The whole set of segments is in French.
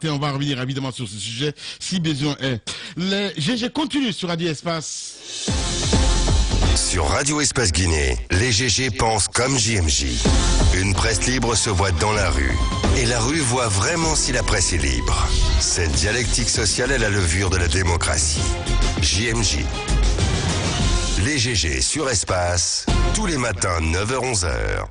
Et on va revenir évidemment sur ce sujet si besoin est. Les GG continuent sur Radio Espace. Sur Radio Espace Guinée, les GG pensent comme JMJ. Une presse libre se voit dans la rue. Et la rue voit vraiment si la presse est libre. Cette dialectique sociale est la levure de la démocratie. JMJ. Les GG sur Espace, tous les matins 9h-11h.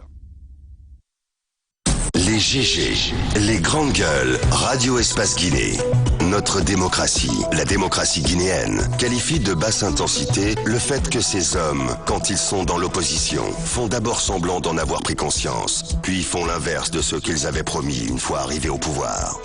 Les GG, les grandes gueules, Radio Espace Guinée. Notre démocratie, la démocratie guinéenne, qualifie de basse intensité le fait que ces hommes, quand ils sont dans l'opposition, font d'abord semblant d'en avoir pris conscience, puis font l'inverse de ce qu'ils avaient promis une fois arrivés au pouvoir.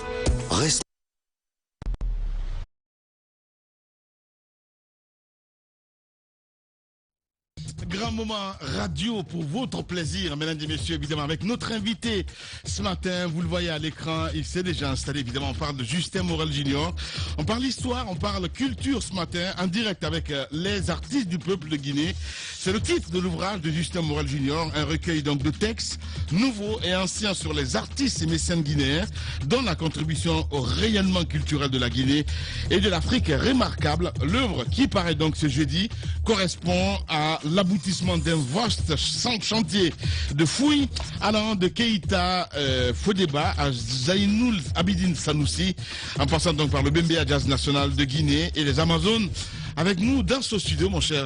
Grand moment radio pour votre plaisir, mesdames et messieurs, évidemment, avec notre invité ce matin. Vous le voyez à l'écran, il s'est déjà installé, évidemment. On parle de Justin Morel Junior. On parle histoire, on parle culture ce matin, en direct avec les artistes du peuple de Guinée. C'est le titre de l'ouvrage de Justin Morel Junior, un recueil donc de textes nouveaux et anciens sur les artistes et mécènes guinéens, dont la contribution au rayonnement culturel de la Guinée et de l'Afrique est remarquable. L'œuvre qui paraît donc ce jeudi correspond à l'aboutissement d'un vaste chantier de fouilles allant de Keïta Fodeba à Zainoul Abidine Sanoussi, en passant donc par le Bembea Jazz National de Guinée et les Amazones. Avec nous dans ce studio, mon cher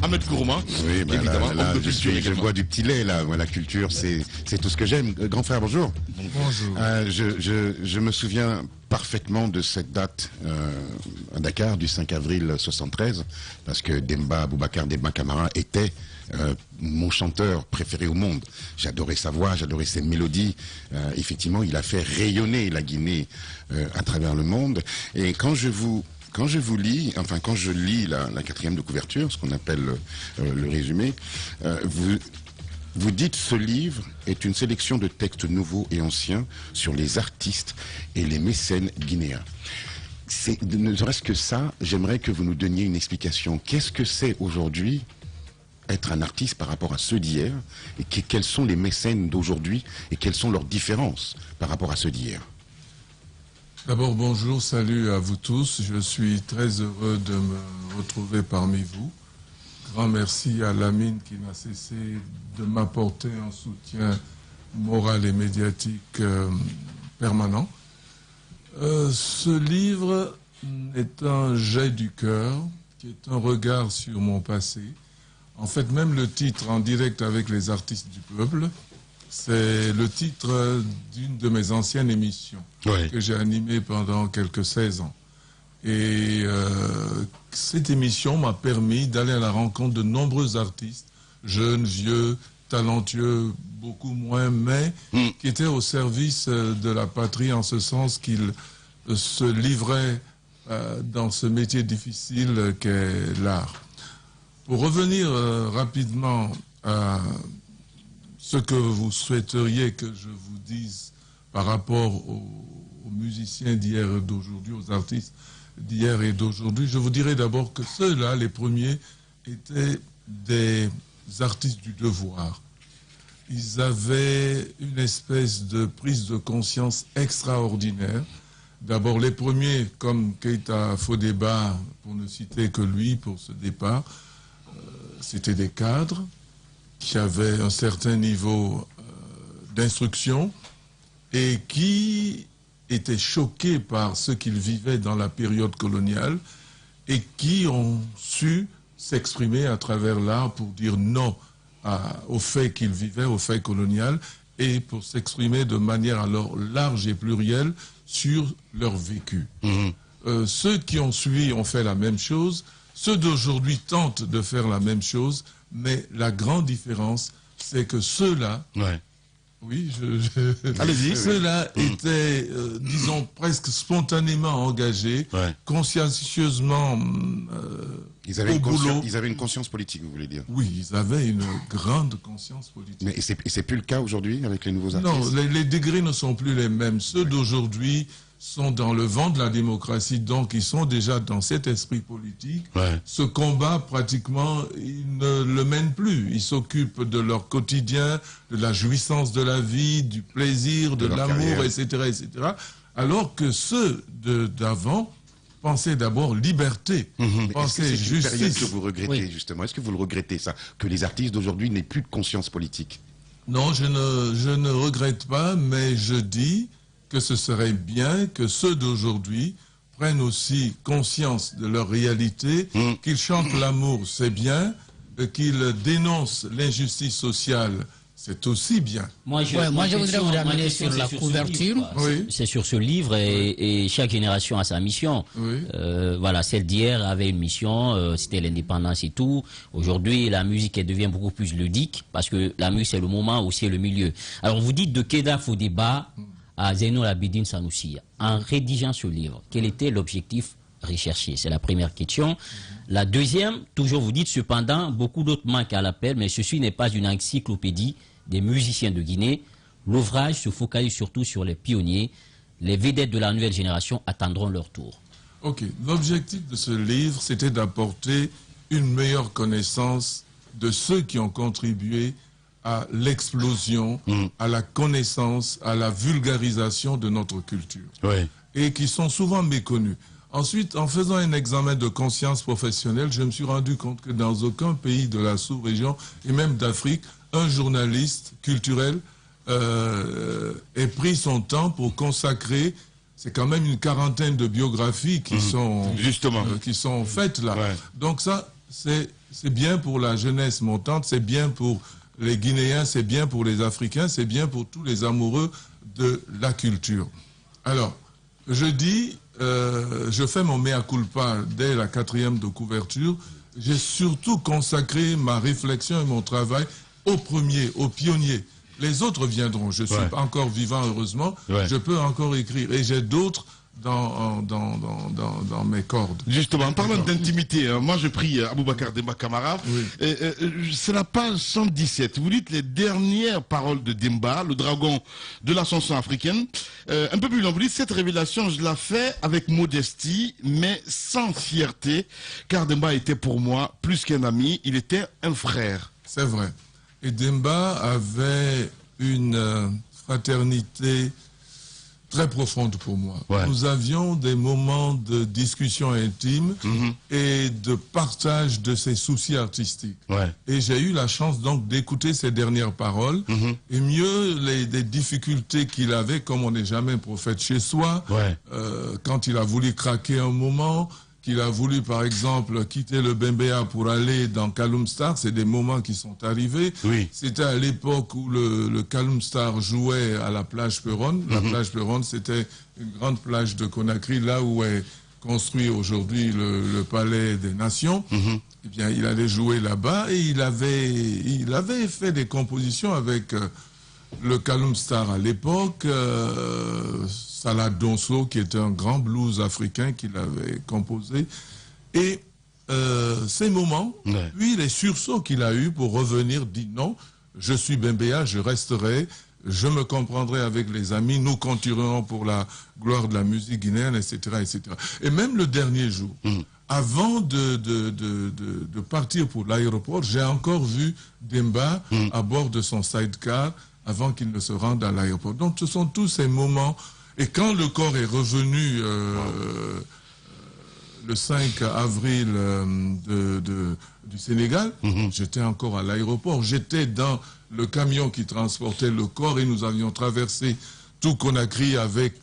Ahmed Kourouma. Oui, ben évidemment. Là, je bois du petit lait, là. La culture, c'est tout ce que j'aime. Grand frère, bonjour. Bonjour. Je me souviens parfaitement de cette date à Dakar du 5 avril 73, parce que Boubacar Demba Camara était mon chanteur préféré au monde. J'adorais sa voix, j'adorais ses mélodies. Effectivement, il a fait rayonner la Guinée à travers le monde. Et quand je lis la quatrième de couverture, ce qu'on appelle le résumé, vous dites ce livre est une sélection de textes nouveaux et anciens sur les artistes et les mécènes guinéens. Ne serait-ce que ça, j'aimerais que vous nous donniez une explication. Qu'est-ce que c'est aujourd'hui être un artiste par rapport à ceux d'hier, et quels sont les mécènes d'aujourd'hui et quelles sont leurs différences par rapport à ceux d'hier? D'abord, bonjour, salut à vous tous. Je suis très heureux de me retrouver parmi vous. Grand merci à Lamine qui n'a cessé de m'apporter un soutien moral et médiatique permanent. Ce livre est un jet du cœur, qui est un regard sur mon passé. En fait, même le titre, En direct avec les artistes du peuple, c'est le titre d'une de mes anciennes émissions que j'ai animée pendant quelques 16 ans. Et cette émission m'a permis d'aller à la rencontre de nombreux artistes, jeunes, vieux, talentueux, beaucoup moins, mais qui étaient au service de la patrie en ce sens qu'ils se livraient dans ce métier difficile qu'est l'art. Pour revenir rapidement à ce que vous souhaiteriez que je vous dise par rapport aux musiciens d'hier et d'aujourd'hui, aux artistes d'hier et d'aujourd'hui, je vous dirais d'abord que ceux-là, les premiers, étaient des artistes du devoir. Ils avaient une espèce de prise de conscience extraordinaire. D'abord, les premiers, comme Keïta Fodeba, pour ne citer que lui pour ce départ, c'était des cadres qui avaient un certain niveau d'instruction et qui étaient choqués par ce qu'ils vivaient dans la période coloniale et qui ont su s'exprimer à travers l'art pour dire non aux faits qu'ils vivaient, aux faits coloniaux, et pour s'exprimer de manière alors large et plurielle sur leur vécu. Ceux qui ont suivi ont fait la même chose, ceux d'aujourd'hui tentent de faire la même chose, mais la grande différence, c'est que ceux-là, oui, allez-y. Ceux-là étaient, disons, presque spontanément engagés, consciencieusement ils avaient une conscience politique, vous voulez dire? Oui, ils avaient une grande conscience politique. Mais c'est plus le cas aujourd'hui avec les nouveaux artistes? Non, les degrés ne sont plus les mêmes. Ceux d'aujourd'hui sont dans le vent de la démocratie, donc ils sont déjà dans cet esprit politique. Ouais. Ce combat, pratiquement, ils ne le mènent plus. Ils s'occupent de leur quotidien, de la jouissance de la vie, du plaisir, de leur l'amour, carrière. etc. Alors que ceux d'avant pensaient d'abord liberté, Mais est-ce que pensaient c'est une période justice. que vous regrettez, justement? Est-ce que vous le regrettez, ça? Que les artistes d'aujourd'hui n'aient plus de conscience politique? Non, je ne regrette pas, mais je dis que ce serait bien que ceux d'aujourd'hui prennent aussi conscience de leur réalité, qu'ils chantent l'amour, c'est bien, qu'ils dénoncent l'injustice sociale, c'est aussi bien. Moi, je voudrais vous ramener sur la couverture. Oui. C'est sur ce livre et chaque génération a sa mission. Oui. Voilà, celle d'hier avait une mission, c'était l'indépendance et tout. Aujourd'hui, la musique elle devient beaucoup plus ludique parce que la musique c'est le moment, aussi le milieu. Alors vous dites de Keda Fodeba à Zeno Labidine Sanoussi, en rédigeant ce livre, quel était l'objectif recherché? C'est la première question. La deuxième, toujours vous dites cependant, beaucoup d'autres manquent à l'appel, mais ceci n'est pas une encyclopédie des musiciens de Guinée. L'ouvrage se focalise surtout sur les pionniers. Les vedettes de la nouvelle génération attendront leur tour. Ok. L'objectif de ce livre, c'était d'apporter une meilleure connaissance de ceux qui ont contribué à l'explosion, à la connaissance, à la vulgarisation de notre culture. Ouais. Et qui sont souvent méconnus. Ensuite, en faisant un examen de conscience professionnelle, je me suis rendu compte que dans aucun pays de la sous-région, et même d'Afrique, un journaliste culturel ait pris son temps pour consacrer, c'est quand même une quarantaine de biographies qui sont Justement. qui sont faites là. Ouais. Donc ça, c'est bien pour la jeunesse montante, c'est bien pour les Guinéens, c'est bien pour les Africains, c'est bien pour tous les amoureux de la culture. Alors, je dis, je fais mon mea culpa dès la 4e de couverture. J'ai surtout consacré ma réflexion et mon travail aux premiers, aux pionniers. Les autres viendront. Je suis encore vivant, heureusement. Ouais. Je peux encore écrire. Et j'ai d'autres dans mes cordes. Justement, en parlant d'intimité, moi je prie Aboubacar Demba Camara. C'est la page 117. Vous dites les dernières paroles de Demba, le dragon de la chanson africaine. Un peu plus loin, vous dites cette révélation, je la fais avec modestie, mais sans fierté, car Demba était pour moi plus qu'un ami, il était un frère. C'est vrai. Et Demba avait une fraternité très profonde pour moi. Ouais. Nous avions des moments de discussion intime et de partage de ses soucis artistiques. Ouais. Et j'ai eu la chance donc d'écouter ses dernières paroles et mieux des difficultés qu'il avait, comme on n'est jamais prophète chez soi, Ouais. quand il a voulu craquer un moment, qu'il a voulu, par exemple, quitter le Bembea pour aller dans Kaloum Star, c'est des moments qui sont arrivés. Oui. C'était à l'époque où le Kaloum Star jouait à la plage Peronne. La plage Peronne, c'était une grande plage de Conakry, là où est construit aujourd'hui le Palais des Nations. Eh bien, il allait jouer là-bas et il avait fait des compositions avec le Kaloum Star à l'époque, Salah Donso, qui était un grand blues africain qu'il avait composé. Et ces moments, puis les sursauts qu'il a eus pour revenir, dit non, je suis Bembea, je resterai, je me comprendrai avec les amis, nous continuerons pour la gloire de la musique guinéenne, etc., etc. Et même le dernier jour, avant de partir pour l'aéroport, j'ai encore vu Demba à bord de son sidecar avant qu'il ne se rende à l'aéroport. Donc ce sont tous ces moments. Et quand le corps est revenu le 5 avril du Sénégal, j'étais encore à l'aéroport. J'étais dans le camion qui transportait le corps et nous avions traversé tout Conakry avec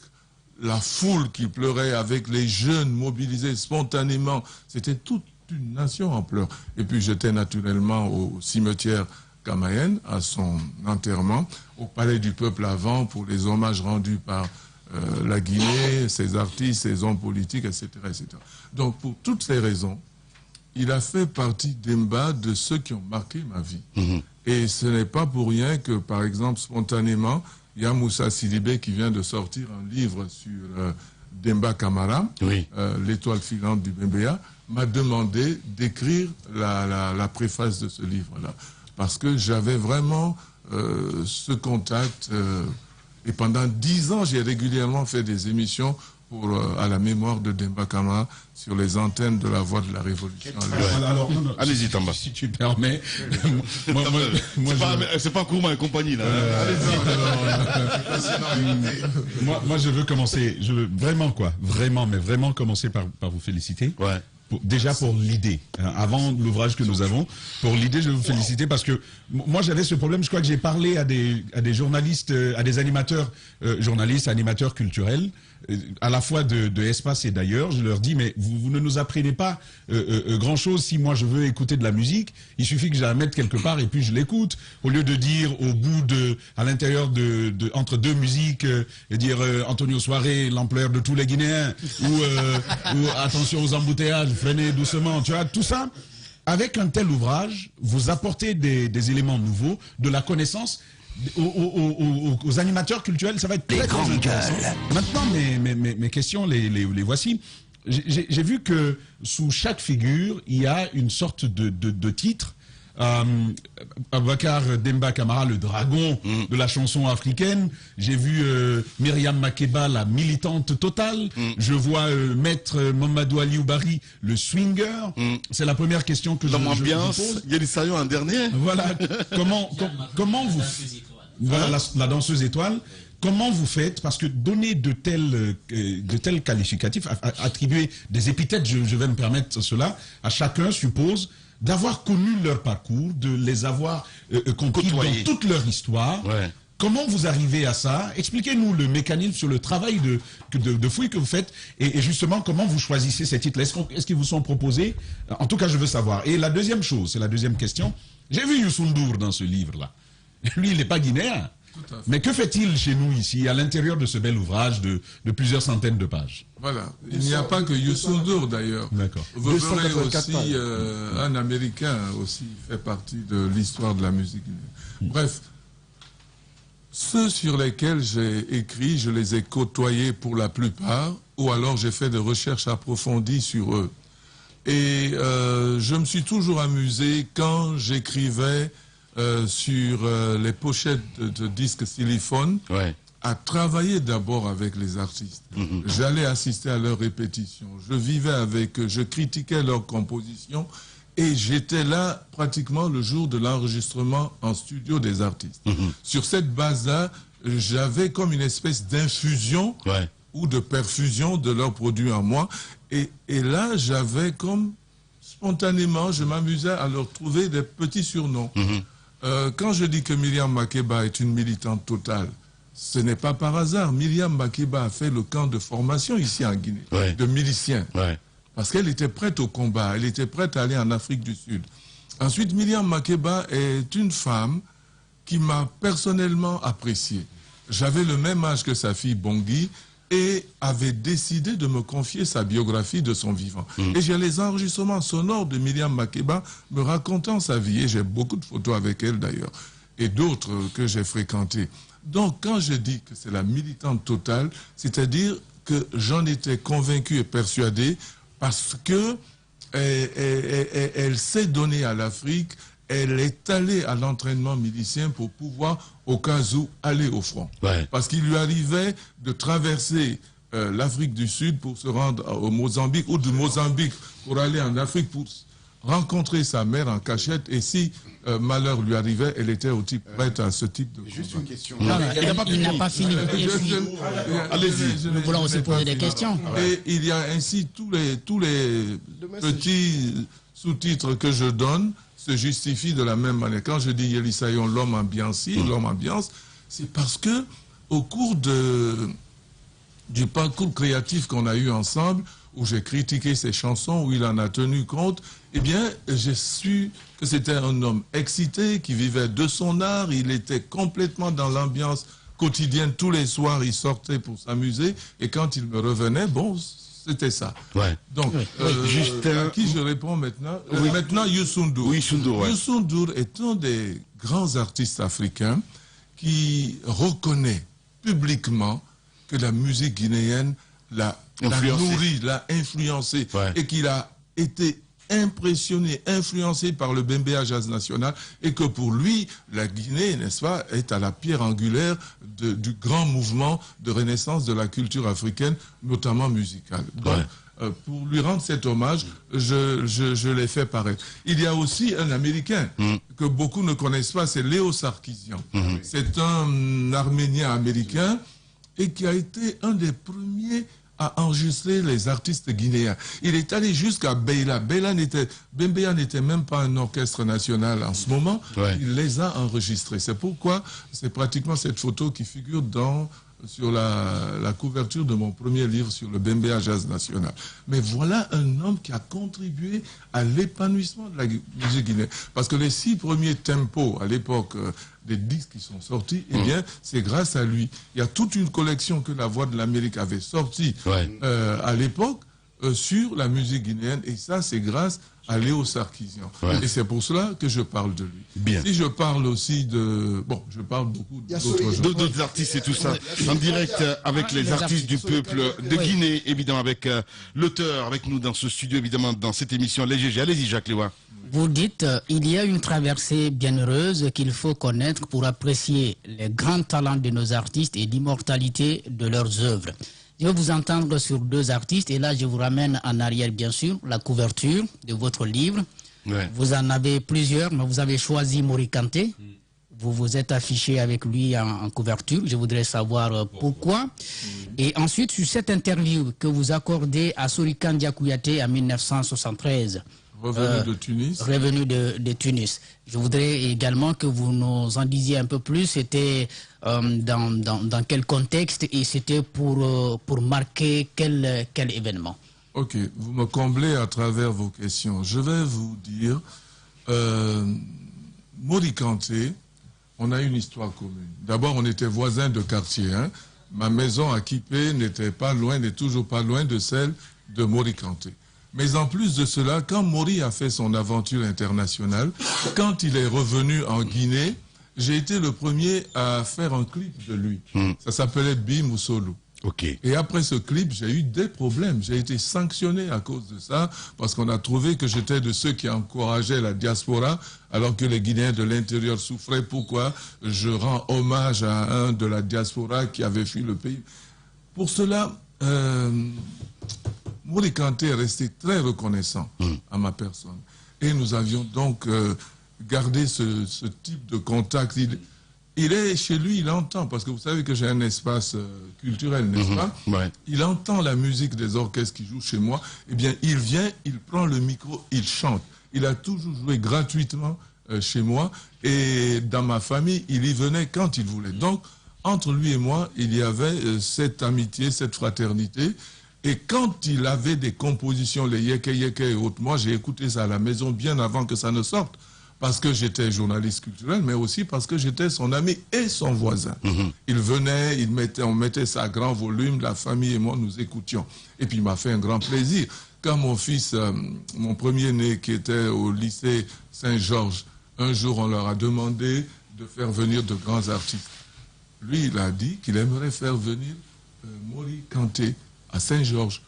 la foule qui pleurait, avec les jeunes mobilisés spontanément. C'était toute une nation en pleurs. Et puis j'étais naturellement au cimetière Kamayen, à son enterrement, au Palais du Peuple avant, pour les hommages rendus par la Guinée, ses artistes, ses hommes politiques, etc., etc. Donc, pour toutes ces raisons, il a fait partie d'Emba de ceux qui ont marqué ma vie. Et ce n'est pas pour rien que, par exemple, spontanément, il y a Moussa Sidibé qui vient de sortir un livre sur Demba Camara, l'étoile filante du Bembea, m'a demandé d'écrire la préface de ce livre-là. Parce que j'avais vraiment ce contact Et pendant 10 ans, j'ai régulièrement fait des émissions à la mémoire de Demba Camara sur les antennes de la Voix de la Révolution. Alors, Allez-y, Tamba. Si tu permets. C'est pas Kourma et compagnie, là. Moi, je veux commencer. Je veux vraiment, mais vraiment commencer par vous féliciter. Ouais. Déjà pour l'idée, avant l'ouvrage que nous avons, pour l'idée, je veux vous féliciter parce que moi j'avais ce problème, je crois que j'ai parlé à des journalistes, à des animateurs, journalistes, animateurs culturels, à la fois de Espace et d'ailleurs, je leur dis mais vous ne nous apprenez pas grand chose si moi je veux écouter de la musique, il suffit que je la mette quelque part et puis je l'écoute, au lieu de dire à l'intérieur entre deux musiques, dire Antonio Soiré, l'ampleur de tous les Guinéens, ou attention aux embouteillages, freinez doucement, tu vois, tout ça, avec un tel ouvrage, vous apportez des éléments nouveaux, de la connaissance aux animateurs culturels, ça va être très intéressant. Maintenant, mes questions, les voici. J'ai vu que sous chaque figure, il y a une sorte de titre. Aboubacar Demba Camara, le dragon de la chanson africaine. J'ai vu Myriam Makeba, la militante totale. Je vois Maître Mamadou Ali Oubari, le swinger. C'est la première question que je pose. Il y a des sérieux en dernier. Voilà. Comment vous... Voilà la danseuse étoile. Comment vous faites? Parce que donner de tels qualificatifs, attribuer des épithètes, je vais me permettre cela, à chacun suppose d'avoir connu leur parcours, de les avoir compris dans toute leur histoire. Ouais. Comment vous arrivez à ça? Expliquez-nous le mécanisme sur le travail de fouille que vous faites et justement comment vous choisissez ces titres. Est-ce qu'ils vous sont proposés? En tout cas, je veux savoir. Et la deuxième chose, c'est la deuxième question. J'ai vu Youssou N'Dour dans ce livre-là. Lui, il n'est pas guinéen. Mais que fait-il chez nous ici, à l'intérieur de ce bel ouvrage de plusieurs centaines de pages? Voilà. Il n'y a pas que Youssou N'Dour d'ailleurs. D'accord. Vous verrez aussi un Américain aussi fait partie de l'histoire de la musique. Bref, ceux sur lesquels j'ai écrit, je les ai côtoyés pour la plupart, ou alors j'ai fait des recherches approfondies sur eux. Et je me suis toujours amusé quand j'écrivais sur les pochettes de disques xylophones, à travailler d'abord avec les artistes. J'allais assister à leurs répétitions, je vivais avec eux, je critiquais leurs compositions et j'étais là pratiquement le jour de l'enregistrement en studio des artistes. Sur cette base-là, j'avais comme une espèce d'infusion ou de perfusion de leurs produits en moi et là j'avais comme spontanément, je m'amusais à leur trouver des petits surnoms. Quand je dis que Myriam Makeba est une militante totale, ce n'est pas par hasard. Myriam Makeba a fait le camp de formation ici en Guinée, de miliciens. Parce qu'elle était prête au combat, elle était prête à aller en Afrique du Sud. Ensuite, Myriam Makeba est une femme qui m'a personnellement apprécié. J'avais le même âge que sa fille Bongui et avait décidé de me confier sa biographie de son vivant. Et j'ai les enregistrements sonores de Myriam Makeba me racontant sa vie. Et j'ai beaucoup de photos avec elle d'ailleurs, et d'autres que j'ai fréquentées. Donc quand je dis que c'est la militante totale, c'est-à-dire que j'en étais convaincu et persuadé parce que elle s'est donnée à l'Afrique, elle est allée à l'entraînement milicien pour pouvoir, au cas où, aller au front. Parce qu'il lui arrivait de traverser l'Afrique du Sud pour se rendre au Mozambique, ou du Mozambique pour aller en Afrique pour rencontrer sa mère en cachette. Et si malheur lui arrivait, elle était aussi prête à ce type de... Juste une question. Il n'a pas fini. Allez-y. Nous voulons aussi poser des questions. Et il y a ainsi tous les petits sous-titres que je donne se justifie de la même manière. Quand je dis Yelisayon, l'homme ambiancier, l'homme ambiance, c'est parce que au cours du parcours créatif qu'on a eu ensemble, où j'ai critiqué ses chansons, où il en a tenu compte, eh bien, j'ai su que c'était un homme excité, qui vivait de son art, il était complètement dans l'ambiance quotidienne. Tous les soirs, il sortait pour s'amuser, et quand il me revenait, bon, c'était ça. Donc, à qui je réponds maintenant? Maintenant, Youssou N'Dour. Youssou N'Dour est un des grands artistes africains qui reconnaît publiquement que la musique guinéenne l'a nourri, l'a influencé, et qu'il a été impressionné, influencé par le Bembeya Jazz National et que pour lui, la Guinée, n'est-ce pas, est à la pierre angulaire du grand mouvement de renaissance de la culture africaine, notamment musicale. Donc, pour lui rendre cet hommage, je l'ai fait paraître. Il y a aussi un Américain que beaucoup ne connaissent pas, c'est Léo Sarkisian. C'est un Arménien américain et qui a été un des premiers à enregistrer les artistes guinéens. Il est allé jusqu'à Beila. Bembeya n'était même pas un orchestre national en ce moment. Il les a enregistrés. C'est pourquoi c'est pratiquement cette photo qui figure sur la couverture de mon premier livre sur le Bembeya Jazz National. Mais voilà un homme qui a contribué à l'épanouissement de la musique guinéenne. Parce que les 6 premiers tempos, à l'époque, des disques qui sont sortis, eh bien, c'est grâce à lui. Il y a toute une collection que la Voix de l'Amérique avait sortie à l'époque sur la musique guinéenne. Et ça, c'est grâce à Léo Sarkisian. Et c'est pour cela que je parle de lui. Bien. Si je parle aussi de... Bon, je parle beaucoup d'autres artistes et tout ça. En direct avec les artistes du peuple de Guinée, évidemment, avec l'auteur avec nous dans ce studio, évidemment, dans cette émission Les GG. Allez-y, Jacques Lewa. Vous dites, il y a une traversée bienheureuse qu'il faut connaître pour apprécier les grands talents de nos artistes et l'immortalité de leurs œuvres. Je vais vous entendre sur 2 artistes et là je vous ramène en arrière bien sûr, la couverture de votre livre. Vous en avez plusieurs, mais vous avez choisi Mori Kanté. Vous vous êtes affiché avec lui en couverture. Je voudrais savoir pourquoi. Et ensuite, sur cette interview que vous accordez à Sorikan Dia Kouyaté en 1973. Revenu de Tunis. Revenu de Tunis. Je voudrais également que vous nous en disiez un peu plus. C'était dans quel contexte et c'était pour marquer quel événement? Ok, vous me comblez à travers vos questions. Je vais vous dire, Mori Kanté, on a une histoire commune. D'abord, on était voisins de quartier. Hein. Ma maison à Kipé n'était pas loin, n'est toujours pas loin de celle de Mori Kanté. Mais en plus de cela, quand Mori a fait son aventure internationale, quand il est revenu en Guinée, j'ai été le premier à faire un clip de lui. Ça s'appelait Bim Ousolou. Et après ce clip, j'ai eu des problèmes. J'ai été sanctionné à cause de ça, parce qu'on a trouvé que j'étais de ceux qui encourageaient la diaspora, alors que les Guinéens de l'intérieur souffraient. Pourquoi je rends hommage à un de la diaspora qui avait fui le pays? Pour cela, Mori Kanté est resté très reconnaissant à ma personne. Et nous avions donc gardé ce type de contact. Il est chez lui, il entend, parce que vous savez que j'ai un espace culturel, n'est-ce pas? Il entend la musique des orchestres qui jouent chez moi. Eh bien, il vient, il prend le micro, il chante. Il a toujours joué gratuitement chez moi. Et dans ma famille, il y venait quand il voulait. Donc, entre lui et moi, il y avait cette amitié, cette fraternité. Et quand il avait des compositions, les Yeke Yeke et autres, moi j'ai écouté ça à la maison bien avant que ça ne sorte, parce que j'étais journaliste culturel, mais aussi parce que j'étais son ami et son voisin. Il venait, on mettait ça à grand volume, la famille et moi nous écoutions. Et puis il m'a fait un grand plaisir. Quand mon fils, mon premier-né qui était au lycée Saint-Georges, un jour on leur a demandé de faire venir de grands artistes. Lui, il a dit qu'il aimerait faire venir Mori Kanté à Saint-Georges.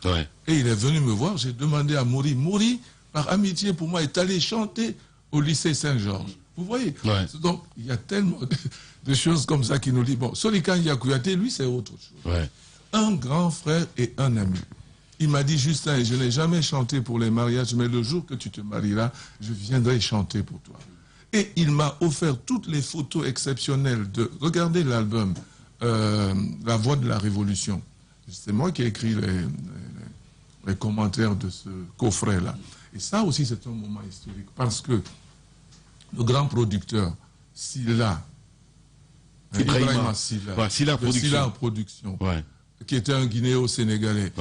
Et il est venu me voir, j'ai demandé à Mori. Mori, par amitié pour moi, est allé chanter au lycée Saint-Georges. Vous voyez? Donc, il y a tellement de choses comme ça qui nous disent. Bon, Sorikan Dia Kouyaté, lui, c'est autre chose. Un grand frère et un ami. Il m'a dit, Justin, je n'ai jamais chanté pour les mariages, mais le jour que tu te marieras, je viendrai chanter pour toi. Et il m'a offert toutes les photos exceptionnelles de... Regardez l'album La Voix de la Révolution. C'est moi qui ai écrit les commentaires de ce coffret-là. Et ça aussi, c'est un moment historique. Parce que le grand producteur, Silla, Ibrahima Silla, Silla Production, qui était un Guinéo-Sénégalais,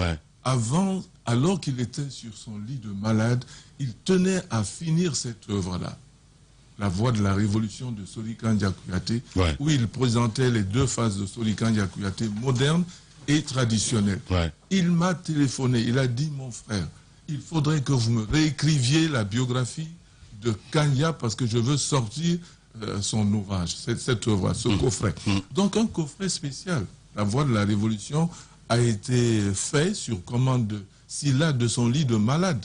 alors qu'il était sur son lit de malade, il tenait à finir cette œuvre-là. La Voix de la Révolution de Sorikan Dia Kouyaté, où il présentait les 2 phases de Sorikan Dia Kouyaté, moderne et traditionnel. Il m'a téléphoné, il a dit, mon frère, il faudrait que vous me réécriviez la biographie de Kanya parce que je veux sortir son ouvrage, cette œuvre, ce coffret. Donc un coffret spécial, La Voix de la Révolution, a été fait sur commande de Silla de son lit de malade.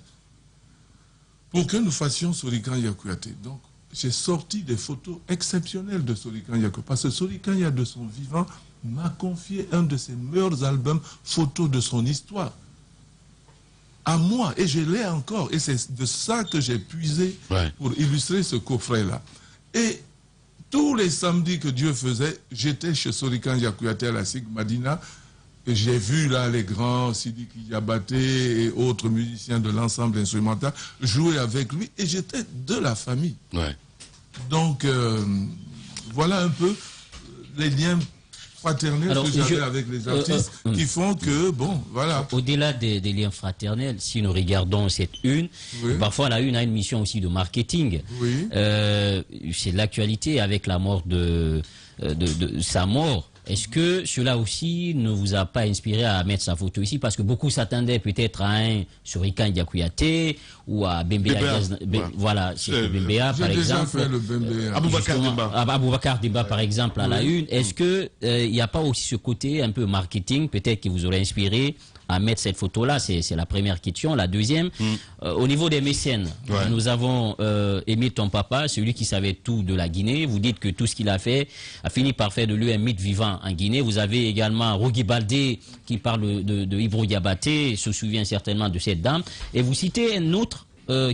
pour que nous fassions Sorikan Yakuyaté. Donc, j'ai sorti des photos exceptionnelles de Sorikan Yakuyaté, parce que Sorikan Yakuyaté, de son vivant, m'a confié un de ses meilleurs albums photos de son histoire. À moi, et je l'ai encore, et c'est de ça que j'ai puisé pour illustrer ce coffret-là. Et tous les samedis que Dieu faisait, j'étais chez Sorikan Yakuyaté à la SIG Madina, et j'ai vu là les grands Sidiki Diabaté et autres musiciens de l'ensemble instrumental jouer avec lui, et j'étais de la famille. Donc, voilà un peu les liens fraternels que j'avais avec les artistes qui font que, bon, voilà. Au-delà des liens fraternels, si nous regardons cette une, parfois la une a une mission aussi de marketing. C'est l'actualité avec la mort de sa mort. Est-ce que cela aussi ne vous a pas inspiré à mettre sa photo ici? Parce que beaucoup s'attendaient peut-être à un Sorikan Yakuyaté ou à Bembea. Voilà, c'est Bembea par exemple. Aboubakar Demba par exemple à la une. Est-ce que il n'y a pas aussi ce côté un peu marketing peut-être qui vous aurait inspiré à mettre cette photo-là? C'est la première question. La deuxième, au niveau des mécènes, nous avons Aimé ton papa, celui qui savait tout de la Guinée. Vous dites que tout ce qu'il a fait a fini par faire de lui un mythe vivant en Guinée. Vous avez également Rougui Baldé qui parle de Ibro Diabaté, se souvient certainement de cette dame. Et vous citez un autre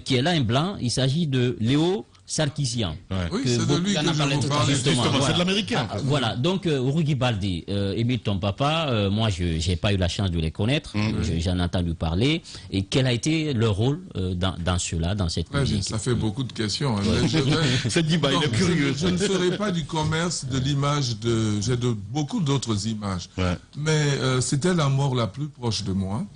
qui est là, un blanc, il s'agit de Léo Sarkisian. Oui, c'est de lui que je vous parle. Justement, c'est de l'américain. Voilà, donc Rougui Baldé, Aimé ton papa, moi je n'ai pas eu la chance de les connaître, j'en ai entendu parler. Et quel a été leur rôle dans cela, dans cette musique? Ça fait beaucoup de questions. Hein, c'est Diba, il est curieux. Je ne ferai pas du commerce de l'image j'ai beaucoup d'autres images. Mais c'était la mort la plus proche de moi.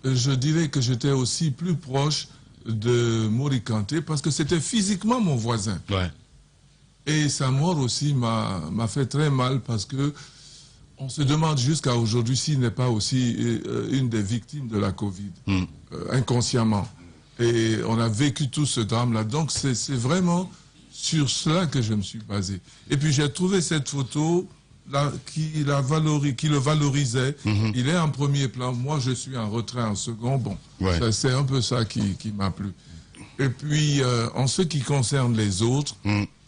Je dirais que j'étais aussi plus proche de Mori Kanté parce que c'était physiquement mon voisin. Et sa mort aussi m'a fait très mal parce que on se demande jusqu'à aujourd'hui s'il n'est pas aussi une des victimes de la Covid, inconsciemment. Et on a vécu tout ce drame-là. Donc c'est vraiment sur cela que je me suis basé. Et puis j'ai trouvé cette photo là, qui le valorisait. Il est en premier plan. Moi, je suis en retrait en second. Bon, c'est un peu ça qui m'a plu. Et puis, en ce qui concerne les autres,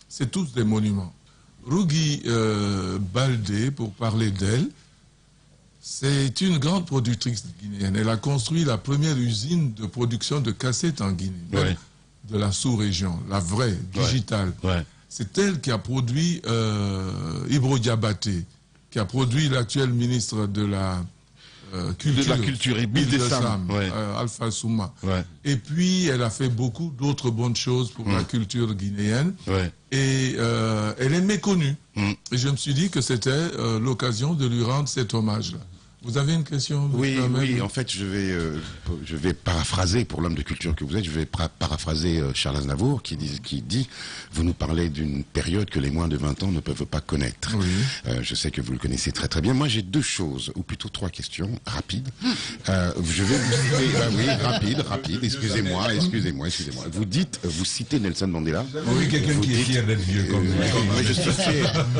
c'est tous des monuments. Rougui Baldé, pour parler d'elle, c'est une grande productrice guinéenne. Elle a construit la première usine de production de cassettes en Guinée, de la sous-région, la vraie, digitale. C'est elle qui a produit Ibro Diabaté, qui a produit l'actuel ministre de la Culture et Bill Dessam, Alpha Souma. Et puis, elle a fait beaucoup d'autres bonnes choses pour la culture guinéenne. Et elle est méconnue. Et je me suis dit que c'était l'occasion de lui rendre cet hommage-là. Vous avez une question? Oui, en fait, je vais paraphraser, pour l'homme de culture que vous êtes, je vais paraphraser Charles Aznavour qui dit, vous nous parlez d'une période que les moins de 20 ans ne peuvent pas connaître. Je sais que vous le connaissez très très bien. Moi, j'ai deux choses, ou plutôt trois questions, rapides. Je vais vous citer, rapide, excusez-moi. Vous citez Nelson Mandela. Oui, quelqu'un qui est fier d'être vieux comme vous.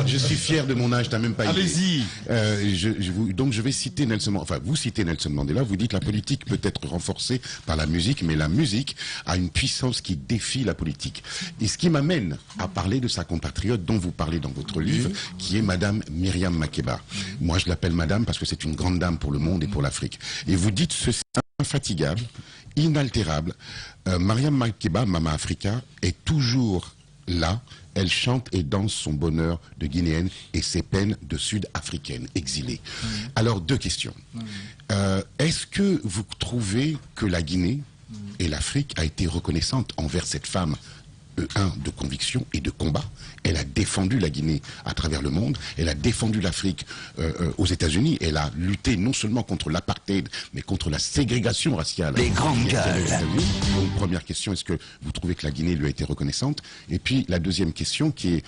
Je suis fier de mon âge, t'as même pas idée. Allez-y. Donc je vais citer vous citez Nelson Mandela, vous dites la politique peut être renforcée par la musique, mais la musique a une puissance qui défie la politique. Et ce qui m'amène à parler de sa compatriote dont vous parlez dans votre livre, qui est Madame Myriam Makeba. Moi je l'appelle Madame parce que c'est une grande dame pour le monde et pour l'Afrique. Et vous dites ceci, infatigable, inaltérable, Myriam Makeba, Mama Africa, est toujours là. Elle chante et danse son bonheur de Guinéenne et ses peines de Sud-Africaine exilée. Alors, deux questions. Est-ce que vous trouvez que la Guinée et l'Afrique a été reconnaissante envers cette femme, de conviction et de combat? Elle a défendu la Guinée à travers le monde, elle a défendu l'Afrique aux États-Unis, elle a lutté non seulement contre l'apartheid, mais contre la ségrégation raciale. Les grandes gueules. Donc, première question, est-ce que vous trouvez que la Guinée lui a été reconnaissante? Et puis, la deuxième question, qui est,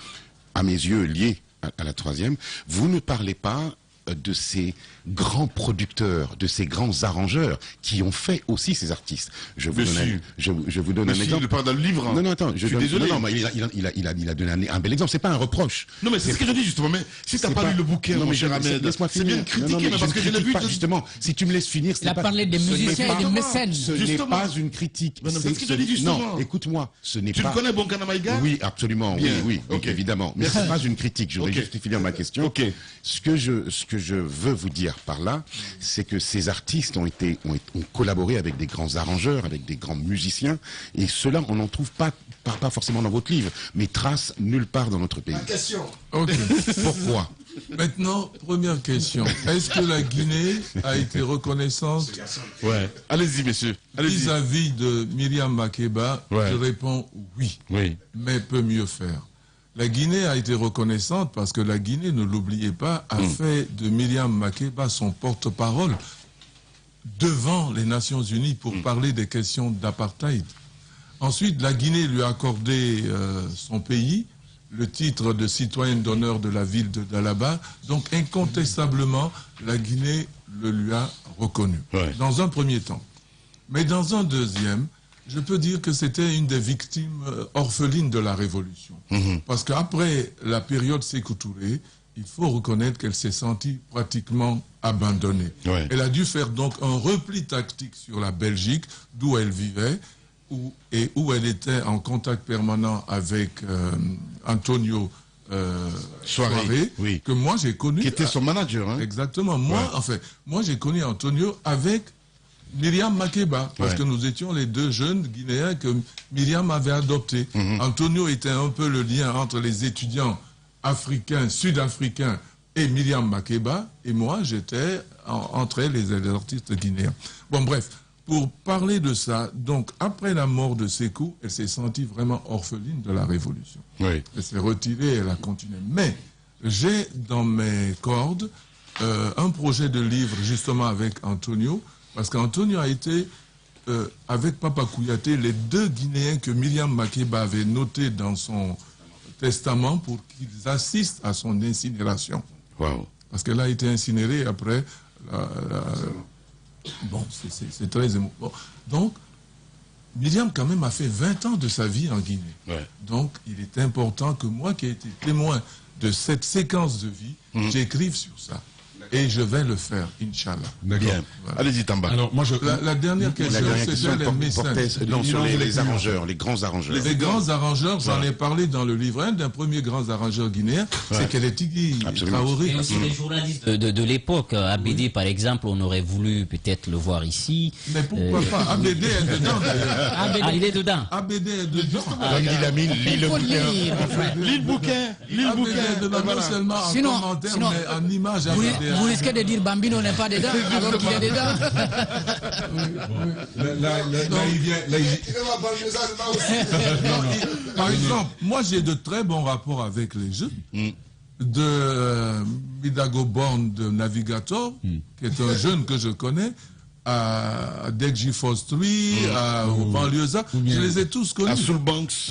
à mes yeux, liée à la troisième, vous ne parlez pas de ces grands producteurs, de ces grands arrangeurs qui ont fait aussi ces artistes. Je vous donne un exemple. Il parle dans le livre. Non, attends, je suis désolé. Non, mais il a donné un bel exemple. C'est pas un reproche. Non, mais c'est ce que je dis justement. Mais si t'as pas lu le bouquin, mon cher Ahmed, laisse-moi c'est bien critiqué, mais parce que je l'ai vu. Justement, si tu me laisses finir, il a parlé des musiciens et des mécènes. Ce n'est pas une critique. C'est ce que je dis justement. Non, écoute-moi, ce n'est pas. Tu le connais, Bonkana Maïga? Oui, absolument. Oui, évidemment. Mais c'est pas une critique. Je voudrais juste finir ma question. Ce que je veux vous dire par là, c'est que ces artistes ont collaboré avec des grands arrangeurs, avec des grands musiciens, et cela, on n'en trouve pas forcément dans votre livre, mais trace nulle part dans notre pays. La question. Pourquoi? Maintenant, première question. Est-ce que la Guinée a été reconnaissante Allez-y, messieurs. vis-à-vis de Myriam Makeba? Je réponds oui. Mais peut mieux faire. La Guinée a été reconnaissante parce que la Guinée, ne l'oubliez pas, a fait de Myriam Makeba son porte-parole devant les Nations Unies pour parler des questions d'apartheid. Ensuite, la Guinée lui a accordé son pays, le titre de citoyenne d'honneur de la ville de Dalaba. Donc, incontestablement, la Guinée le lui a reconnu. Dans un premier temps. Mais dans un deuxième, je peux dire que c'était une des victimes orphelines de la Révolution. Parce qu'après la période Sékou Touré, il faut reconnaître qu'elle s'est sentie pratiquement abandonnée. Elle a dû faire donc un repli tactique sur la Belgique, d'où elle vivait, où elle était en contact permanent avec Antonio Soiré, que moi j'ai connu. Qui était son manager. Hein. Exactement. Moi j'ai connu Antonio avec Myriam Makeba, parce que nous étions les deux jeunes Guinéens que Myriam avait adoptés. Antonio était un peu le lien entre les étudiants africains, sud-africains et Myriam Makeba, et moi j'étais entre elles les artistes guinéens. Bon bref, pour parler de ça, donc après la mort de Sékou, elle s'est sentie vraiment orpheline de la Révolution. Elle s'est retirée, elle a continué. Mais j'ai dans mes cordes un projet de livre justement avec Antonio, parce qu'Antonio a été, avec Papa Kouyaté, les deux Guinéens que Myriam Makeba avait notés dans son testament pour qu'ils assistent à son incinération. Parce qu'elle a été incinérée après... Bon, c'est très émouvant. Donc, Myriam quand même a fait 20 ans de sa vie en Guinée. Donc, il est important que moi qui ai été témoin de cette séquence de vie, j'écrive sur ça. Et je vais le faire, Inch'Allah. Bien. Voilà. Allez-y, Tamba. Alors, moi, la dernière question, c'était les mécènes. Sur les arrangeurs, les grands arrangeurs. Les grands arrangeurs, j'en ai parlé dans le livre. Un des premiers grands arrangeurs guinéens, c'est Keletigui Traoré. Et aussi les journalistes de l'époque. ABD, par exemple, on aurait voulu peut-être le voir ici. Mais pourquoi pas? ABD est dedans, d'ailleurs. Il est dedans. ABD est dedans. Lis le bouquin. Non seulement en commentaire, mais en image. Vous risquez de dire Bambino n'est pas dedans, alors qu'il est dedans. Par exemple, moi j'ai de très bons rapports avec les jeunes. De Midago Born de Navigator, qui est un jeune que je connais, à Degji Fostri, au Banlieusard, je les ai tous connus.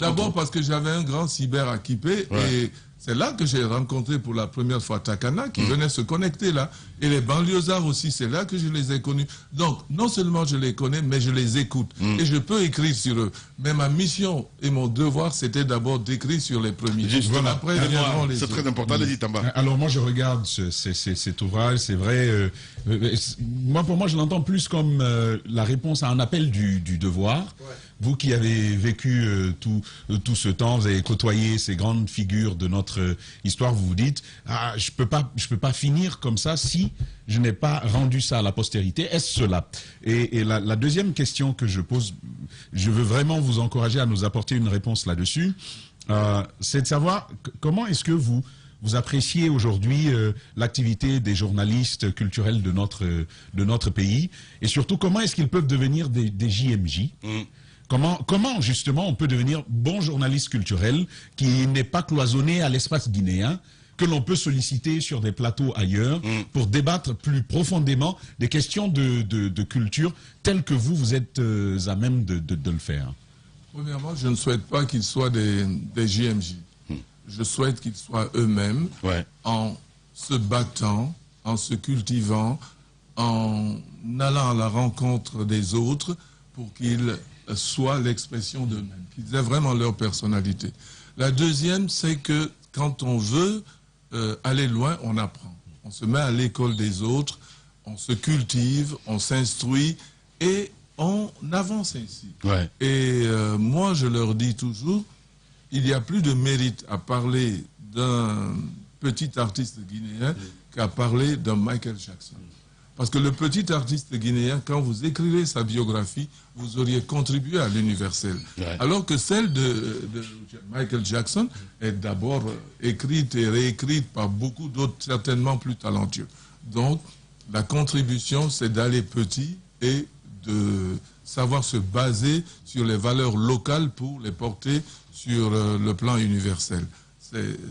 D'abord parce que j'avais un grand cyber à Kipé, et c'est là que j'ai rencontré pour la première fois Takana, qui venait se connecter là. Et les banlieusards aussi, c'est là que je les ai connus. Donc, non seulement je les connais, mais je les écoute. Et je peux écrire sur eux. Mais ma mission et mon devoir, c'était d'abord d'écrire sur les premiers. Voilà. Après, viendront les c'est très important. Allez-y, Tamba. Alors, moi, je regarde cet ouvrage. C'est vrai. Pour moi, je l'entends plus comme la réponse à un appel du devoir. Vous qui avez vécu tout ce temps, vous avez côtoyé ces grandes figures de notre histoire, vous vous dites, je peux pas finir comme ça si je n'ai pas rendu ça à la postérité. Est-ce cela? Et la deuxième question que je pose, je veux vraiment vous encourager à nous apporter une réponse là-dessus, c'est de savoir comment est-ce que vous appréciez aujourd'hui l'activité des journalistes culturels de notre pays, et surtout comment est-ce qu'ils peuvent devenir des JMJ? Comment justement on peut devenir bon journaliste culturel qui n'est pas cloisonné à l'espace guinéen, que l'on peut solliciter sur des plateaux ailleurs pour débattre plus profondément des questions de culture telles que vous êtes à même de le faire? Premièrement, je ne souhaite pas qu'ils soient des JMJ. Je souhaite qu'ils soient eux-mêmes en se battant, en se cultivant, en allant à la rencontre des autres pour qu'ils soient l'expression d'eux-mêmes, qu'ils aient vraiment leur personnalité. La deuxième, c'est que quand on veut aller loin, on apprend. On se met à l'école des autres, on se cultive, on s'instruit et on avance ainsi. Ouais. Et moi, je leur dis toujours, il y a plus de mérite à parler d'un petit artiste guinéen qu'à parler d'un Michael Jackson. Parce que le petit artiste guinéen, quand vous écrivez sa biographie, vous auriez contribué à l'universel. Ouais. Alors que celle de Michael Jackson est d'abord écrite et réécrite par beaucoup d'autres certainement plus talentueux. Donc, la contribution, c'est d'aller petit et de savoir se baser sur les valeurs locales pour les porter sur le plan universel.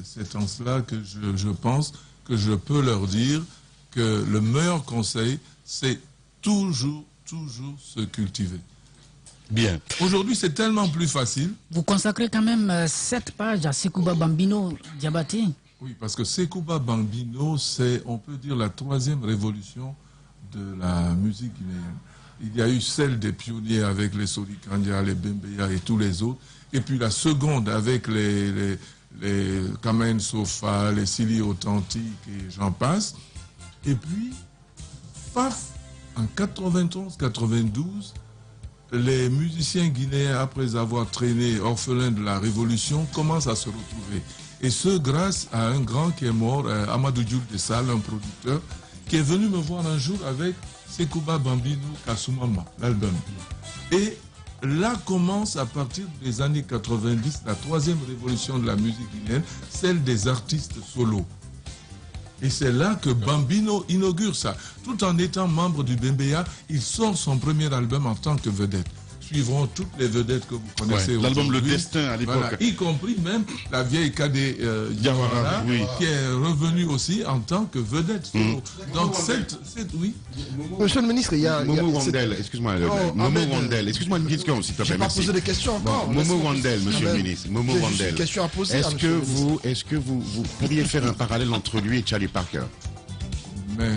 C'est en cela que je pense que je peux leur dire que le meilleur conseil, c'est toujours se cultiver. Bien. Aujourd'hui, c'est tellement plus facile. Vous consacrez quand même 7 pages à Sekouba Bambino Diabaté. Oui, parce que Sekouba Bambino, c'est, on peut dire, la 3e révolution de la musique guinéenne. Il y a eu celle des pionniers avec les Solikandia, les Bembeya et tous les autres. Et puis la seconde avec les Kamen Sofa, les Sili Authentiques et j'en passe. Et puis, paf, en 91-92, les musiciens guinéens, après avoir traîné orphelins de la Révolution, commencent à se retrouver. Et ce, grâce à un grand qui est mort, Amadou Diouf de Sall, un producteur, qui est venu me voir un jour avec Sekouba Bambino Kasumama, l'album. Et là commence, à partir des années 90, la 3e révolution de la musique guinéenne, celle des artistes solos. Et c'est là que Bambino inaugure ça. Tout en étant membre du Bembeya, il sort son premier album en tant que vedette. Suivront toutes les vedettes que vous connaissez. Ouais, l'album Le aujourd'hui. Destin à l'époque. Voilà, y compris même la vieille Kadé Diawara, oui. qui est revenue aussi en tant que vedette. Donc oui. Monsieur le ministre, il y a... Momo Wandel, excuse-moi. Momo Wandel, excuse-moi une question, s'il te plaît. Je n'ai pas Merci. posé de questions encore. Momo Wandel, monsieur le ministre. Momo J'ai juste Wandel. une question à poser. Est-ce que vous pourriez faire un parallèle entre lui et Charlie Parker? Mais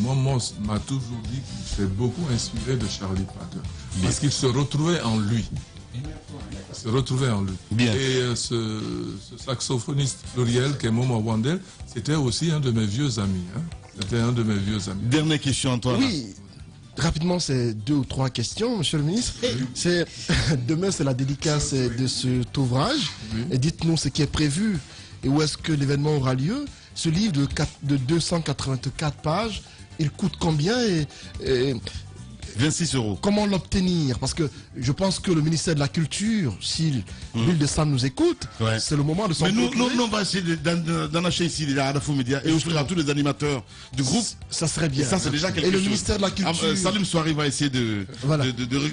Momo m'a toujours dit qu'il s'est beaucoup inspiré de Charlie Parker. Parce qu'il se retrouvait en lui. Bien. Et ce saxophoniste pluriel qui est Momo Wandel, c'était aussi un de mes vieux amis. Hein. C'était un de mes vieux amis. Dernière question, Antoine. Oui, rapidement, c'est 2 ou 3 questions, monsieur le ministre. Demain, c'est la dédicace de cet ouvrage. Oui. Et dites-nous ce qui est prévu et où est-ce que l'événement aura lieu. Ce livre de 284 pages, il coûte combien et 26 €. comment l'obtenir? Parce que je pense que le ministère de la Culture, si l'île de Sam nous écoute, Ouais. c'est le moment de s'en Mais nous, procurer. on va essayer d'en acheter ici les Arafo Média et offrir à tous les animateurs du groupe. Ça serait Et bien. ça, c'est déjà quelque Et chose. le ministère de la Culture. Salim Soari va essayer de Voilà. donner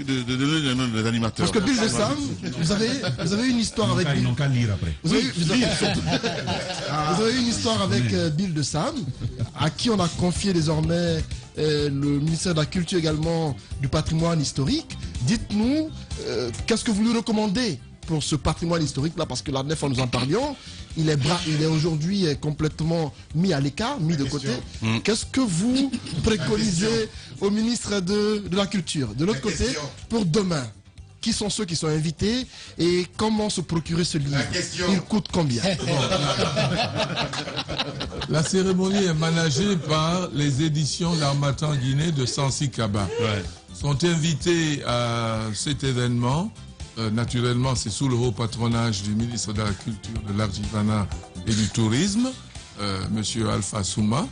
le nom des animateurs. Parce que Bill de Sam, vous avez une histoire avec Ils n'ont qu'à lire après. Vous avez une histoire avec Bill de Sam, à qui on a confié désormais le ministère de la Culture également du patrimoine historique. Dites-nous, qu'est-ce que vous lui recommandez pour ce patrimoine historique-là? Parce que la nef, nous en parlions, il est aujourd'hui complètement mis à l'écart, mis de côté. Qu'est-ce que vous préconisez au ministre de la Culture? De l'autre côté, pour demain, qui sont ceux qui sont invités et comment se procurer ce livre? Il coûte combien? La cérémonie est managée par les éditions L'Harmattan Guinée de Sansi Kaba. Sont invités à cet événement. Naturellement, c'est sous le haut patronage du ministre de la Culture, de l'Artisanat et du Tourisme, Monsieur Alpha Souma.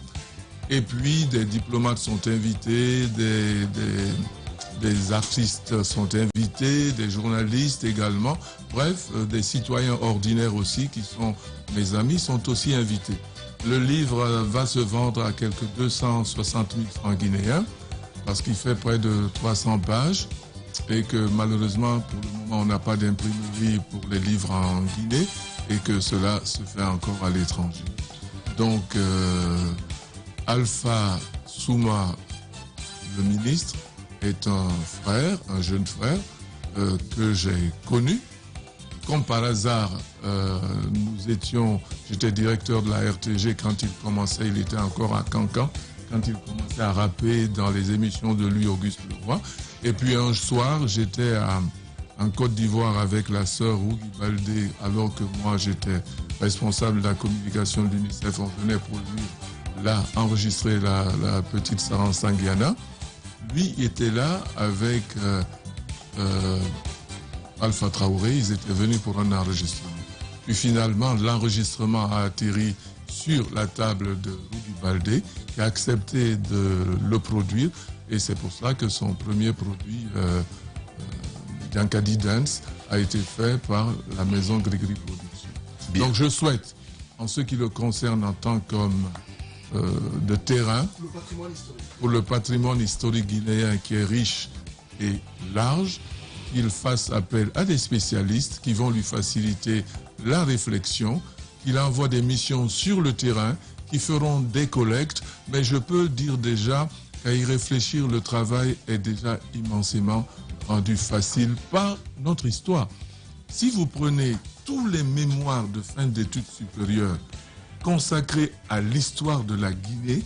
Et puis, des diplomates sont invités, des artistes sont invités, des journalistes également. Bref, des citoyens ordinaires aussi, qui sont mes amis, sont aussi invités. Le livre va se vendre à quelques 260 000 francs guinéens, parce qu'il fait près de 300 pages, et que malheureusement, pour le moment, on n'a pas d'imprimerie pour les livres en Guinée, et que cela se fait encore à l'étranger. Donc, Alpha Souma, le ministre, est un frère, un jeune frère, que j'ai connu. Comme par hasard, j'étais directeur de la RTG quand il commençait, il était encore à Cancan, quand il commençait à rapper dans les émissions de Louis-Auguste Leroy. Et puis un soir, j'étais en Côte d'Ivoire avec la sœur Rugi Baldé, alors que moi j'étais responsable de la communication de l'UNICEF. On venait pour lui là enregistrer la petite Saran Sangiana. Lui était là avec Alpha Traoré, ils étaient venus pour un enregistrement. Puis finalement, l'enregistrement a atterri sur la table de Rugi Baldé, qui a accepté de le produire. Et c'est pour ça que son premier produit, Yankadi Dance, a été fait par la maison Grégory Productions. Bien. Donc je souhaite, en ce qui le concerne en tant qu'homme de terrain, pour le patrimoine historique guinéen qui est riche et large, qu'il fasse appel à des spécialistes qui vont lui faciliter la réflexion, qu'il envoie des missions sur le terrain qui feront des collectes, mais je peux dire déjà qu'à y réfléchir, le travail est déjà immensément rendu facile par notre histoire. Si vous prenez tous les mémoires de fin d'études supérieures consacrés à l'histoire de la Guinée,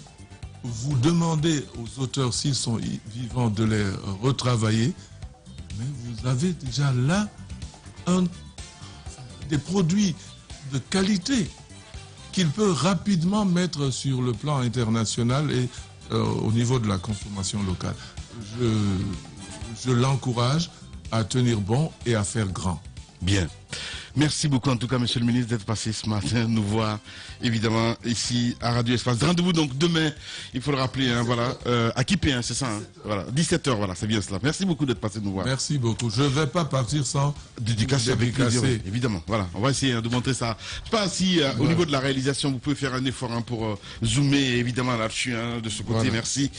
vous demandez aux auteurs, s'ils sont vivants, de les retravailler, mais vous avez déjà là des produits de qualité qu'il peut rapidement mettre sur le plan international et au niveau de la consommation locale. Je l'encourage à tenir bon et à faire grand. Bien. Merci beaucoup en tout cas, monsieur le ministre, d'être passé ce matin nous voir, évidemment, ici à Radio Espace. Rendez-vous donc demain, il faut le rappeler, hein, voilà, à Kipé, hein, c'est ça, hein, voilà, 17h, voilà, c'est bien cela. Merci beaucoup d'être passé nous voir. Merci beaucoup. Je ne vais pas partir sans dédicacer avec plaisir, évidemment. Voilà, on va essayer de montrer ça. Je sais pas si au niveau de la réalisation, vous pouvez faire un effort hein, pour zoomer évidemment là-dessus, hein, de ce côté. Voilà. Merci.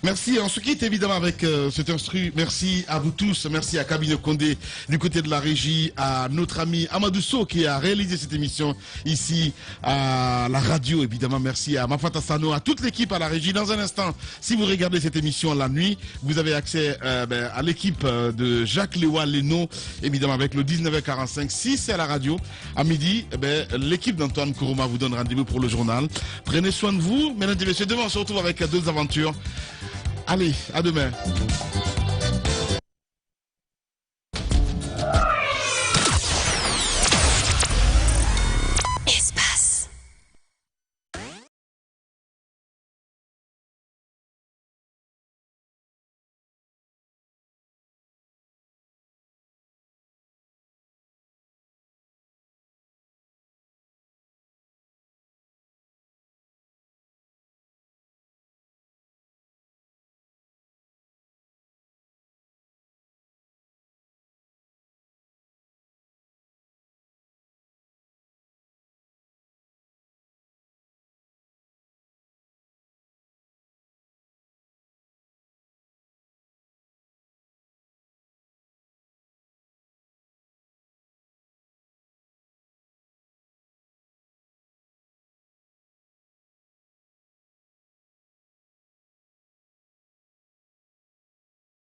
Merci. On se quitte évidemment avec cet instru. Merci à vous tous. Merci à Kabine Condé du côté de la régie, à notre ami Amadou Sow qui a réalisé cette émission ici à la radio, évidemment. Merci à Mafata Sano, à toute l'équipe à la régie. Dans un instant, si vous regardez cette émission la nuit, vous avez accès à l'équipe de Jacques Léoua Leno, évidemment avec le 19h45. Si c'est à la radio, à midi, l'équipe d'Antoine Kourouma vous donne rendez-vous pour le journal. Prenez soin de vous. Mesdames et messieurs, demain on se retrouve avec d'autres aventures. Allez, à demain.